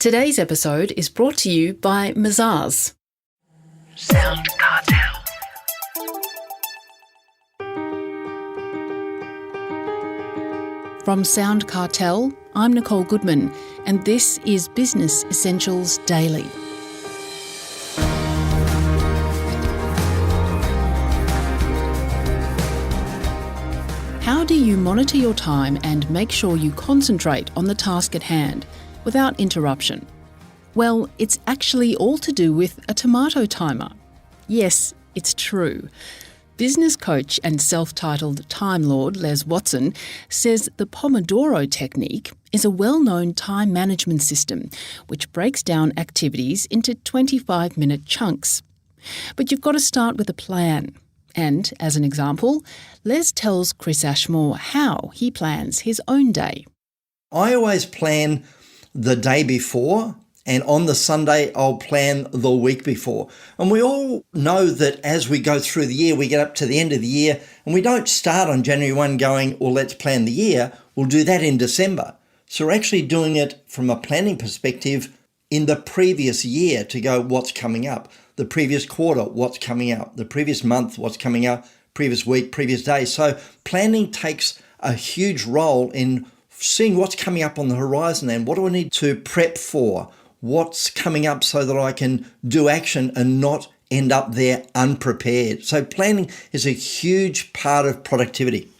Today's episode is brought to you by Mazars. SoundCartel. From SoundCartel, I'm Nicole Goodman, and this is Business Essentials Daily. How do you monitor your time and make sure you concentrate on the task at hand without interruption? Well, it's actually all to do with a tomato timer. Yes, it's true. Business coach and self-titled Time Lord Les Watson says the Pomodoro technique is a well-known time management system which breaks down activities into 25-minute chunks. But you've got to start with a plan. And, as an example, Les tells Chris Ashmore how he plans his own day. I always plan the day before, and on the Sunday I'll plan the week before. And we all know that as we go through the year, we get up to the end of the year and we don't start on January 1 going, well, let's plan the year. We'll do that in December. So we're actually doing it from a planning perspective in the previous year to go, what's coming up? The previous quarter, what's coming up? The previous month, what's coming up? Previous week, previous day. So planning takes a huge role in seeing what's coming up on the horizon and what do I need to prep for? What's coming up so that I can do action and not end up there unprepared. So planning is a huge part of productivity.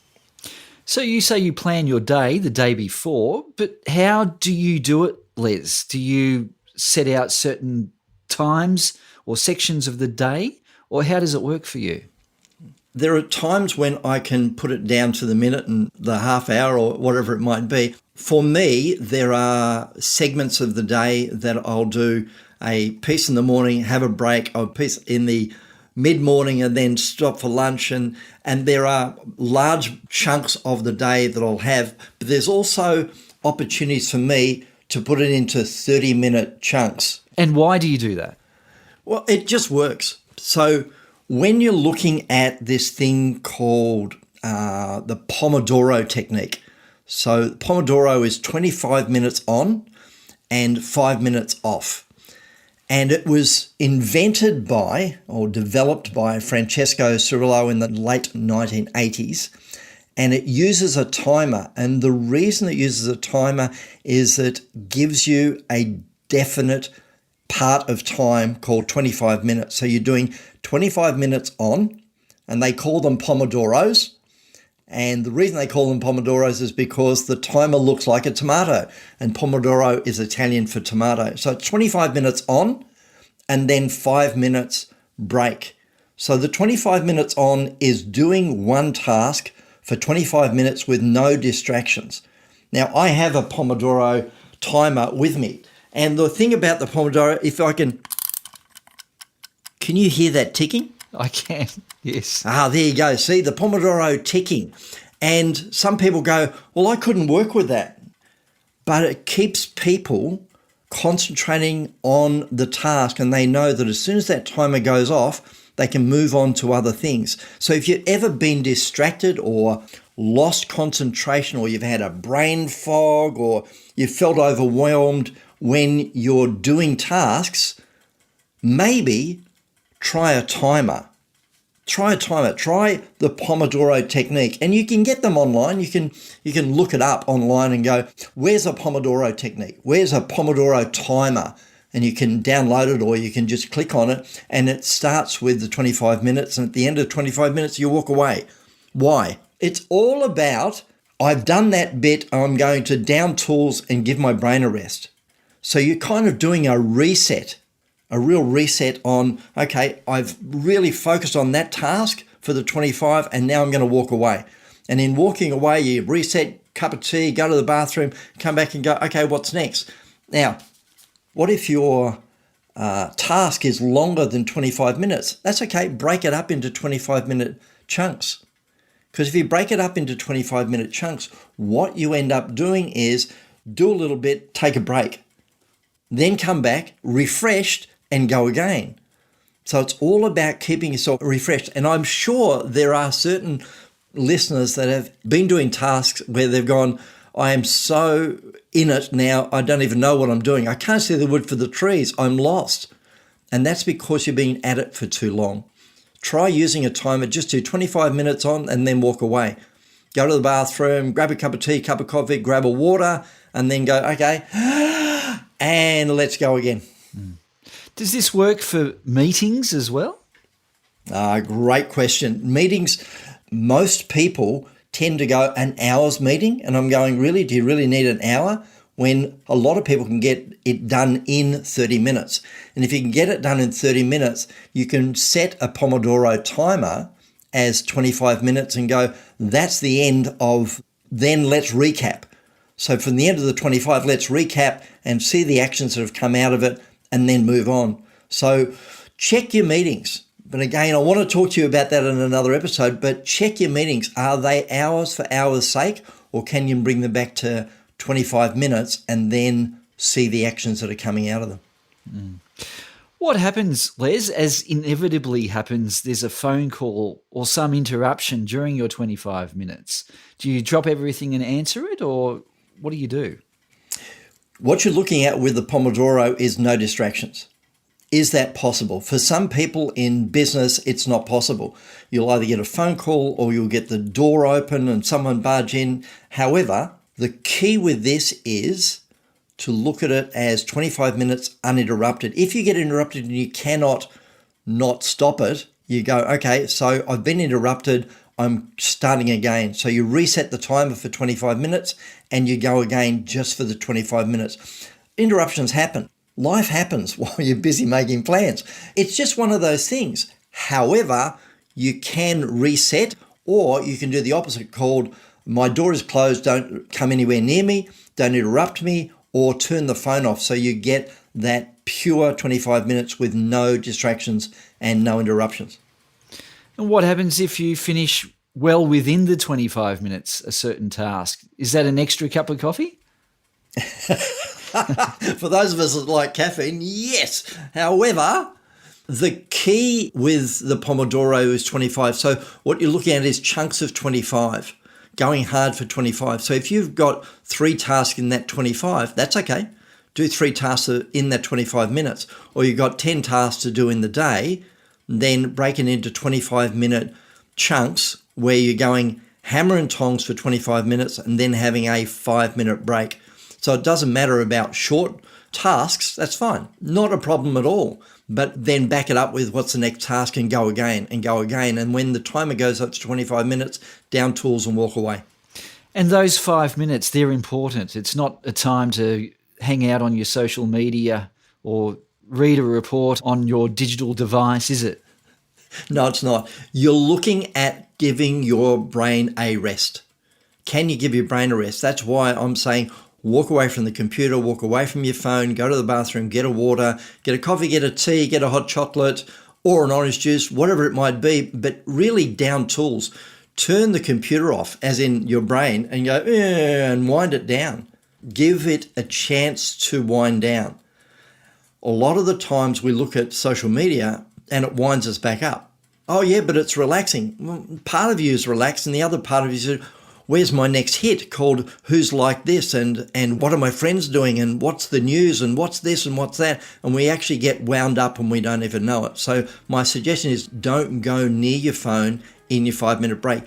So you say you plan your day the day before, but how do you do it, Les? Do you set out certain times or sections of the day, or how does it work for you? There are times when I can put it down to the minute and the half hour or whatever it might be. For me, there are segments of the day that I'll do a piece in the morning, have a break, a piece in the mid-morning and then stop for lunch. And there are large chunks of the day that I'll have, but there's also opportunities for me to put it into 30-minute chunks. And why do you do that? Well, it just works. So when you're looking at this thing called the Pomodoro technique, so Pomodoro is 25 minutes on and 5 minutes off. And it was invented by or developed by Francesco Cirillo in the late 1980s. And it uses a timer. And the reason it uses a timer is it gives you a definite part of time called 25 minutes. So you're doing 25 minutes on, and they call them Pomodoros. And the reason they call them Pomodoros is because the timer looks like a tomato, and Pomodoro is Italian for tomato. So it's 25 minutes on and then 5 minutes break. So the 25 minutes on is doing one task for 25 minutes with no distractions. Now, I have a Pomodoro timer with me. And the thing about the Pomodoro, if I can you hear that ticking? I can, yes. There you go. See, the Pomodoro ticking. And some people go, well, I couldn't work with that. But it keeps people concentrating on the task, and they know that as soon as that timer goes off, they can move on to other things. So if you've ever been distracted or lost concentration, or you've had a brain fog, or you felt overwhelmed when you're doing tasks, maybe try a timer. Try the Pomodoro technique, and you can get them online. You can look it up online and go, where's a Pomodoro technique? Where's a Pomodoro timer? And you can download it, or you can just click on it, and it starts with the 25 minutes, and at the end of 25 minutes, you walk away. Why? It's all about, I've done that bit, I'm going to down tools and give my brain a rest. So you're kind of doing a reset, a real reset on, okay, I've really focused on that task for the 25 and now I'm going to walk away. And in walking away, you reset, cup of tea, go to the bathroom, come back and go, okay, what's next? Now, what if your task is longer than 25 minutes? That's okay, break it up into 25-minute chunks. Because if you break it up into 25-minute chunks, what you end up doing is do a little bit, take a break, then come back, refreshed, and go again. So it's all about keeping yourself refreshed. And I'm sure there are certain listeners that have been doing tasks where they've gone, I am so in it now. I don't even know what I'm doing. I can't see the wood for the trees. I'm lost. And that's because you've been at it for too long. Try using a timer. Just do 25 minutes on and then walk away. Go to the bathroom, grab a cup of tea, cup of coffee, grab a water, and then go, okay, and let's go again. Does this work for meetings as well? Great question. Meetings, most people tend to go an hour's meeting, and I'm going, really? Do you really need an hour? When a lot of people can get it done in 30 minutes. And if you can get it done in 30 minutes, you can set a Pomodoro timer as 25 minutes and go, that's the end of, then let's recap. So from the end of the 25, let's recap and see the actions that have come out of it and then move on. So check your meetings. But again, I want to talk to you about that in another episode, but check your meetings. Are they hours for hours' sake, or can you bring them back to 25 minutes and then see the actions that are coming out of them? What happens, Les, as inevitably happens, there's a phone call or some interruption during your 25 minutes? Do you drop everything and answer it, or what do you do? What you're looking at with the Pomodoro is no distractions. Is that possible? For some people in business, it's not possible. You'll either get a phone call or you'll get the door open and someone barge in. However, the key with this is to look at it as 25 minutes uninterrupted. If you get interrupted and you cannot not stop it, you go, okay, so I've been interrupted, I'm starting again. So you reset the timer for 25 minutes and you go again just for the 25 minutes. Interruptions happen. Life happens while you're busy making plans. It's just one of those things. However, you can reset, or you can do the opposite called, my door is closed, don't come anywhere near me, don't interrupt me, or turn the phone off so you get that pure 25 minutes with no distractions and no interruptions. And what happens if you finish well within the 25 minutes, a certain task? Is that an extra cup of coffee? For those of us that like caffeine, yes. However, the key with the Pomodoro is 25. So what you're looking at is chunks of 25, going hard for 25. So if you've got 3 tasks in that 25, that's okay. Do 3 tasks in that 25 minutes. Or you've got 10 tasks to do in the day, then break it into 25-minute chunks where you're going hammer and tongs for 25 minutes and then having a 5-minute break. So it doesn't matter about short tasks, that's fine. Not a problem at all. But then back it up with what's the next task and go again and go again. And when the timer goes up to 25 minutes, down tools and walk away. And those 5 minutes, they're important. It's not a time to hang out on your social media or read a report on your digital device, is it? No, it's not. You're looking at giving your brain a rest. Can you give your brain a rest? That's why I'm saying walk away from the computer, walk away from your phone, go to the bathroom, get a water, get a coffee, get a tea, get a hot chocolate or an orange juice, whatever it might be, but really down tools. Turn the computer off, as in your brain, and go, and wind it down. Give it a chance to wind down. A lot of the times we look at social media and it winds us back up. Oh yeah, but it's relaxing. Well, part of you is relaxed and the other part of you is, where's my next hit called Who's Like This and what are my friends doing and what's the news and what's this and what's that, and we actually get wound up and we don't even know it. So my suggestion is don't go near your phone in your 5-minute break.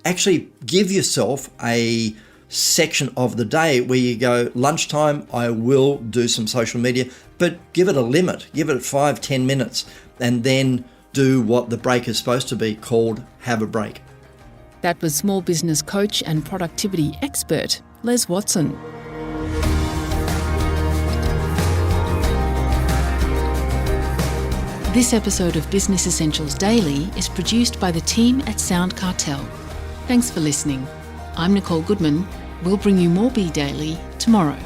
Actually give yourself a section of the day where you go, lunchtime, I will do some social media, but give it a limit, give it 5-10 minutes and then do what the break is supposed to be called have a break. That was small business coach and productivity expert, Les Watson. This episode of Business Essentials Daily is produced by the team at SoundCartel. Thanks for listening. I'm Nicole Goodman. We'll bring you more Be Daily tomorrow.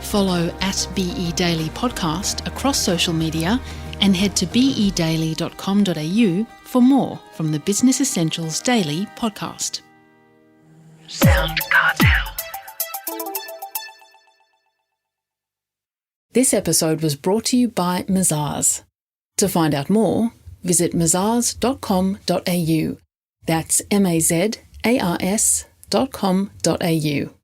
Follow at BE Daily Podcast across social media and head to bedaily.com.au for more from the Business Essentials Daily podcast. SoundCartel. This episode was brought to you by Mazars. To find out more, visit mazars.com.au. That's mazars.com.au.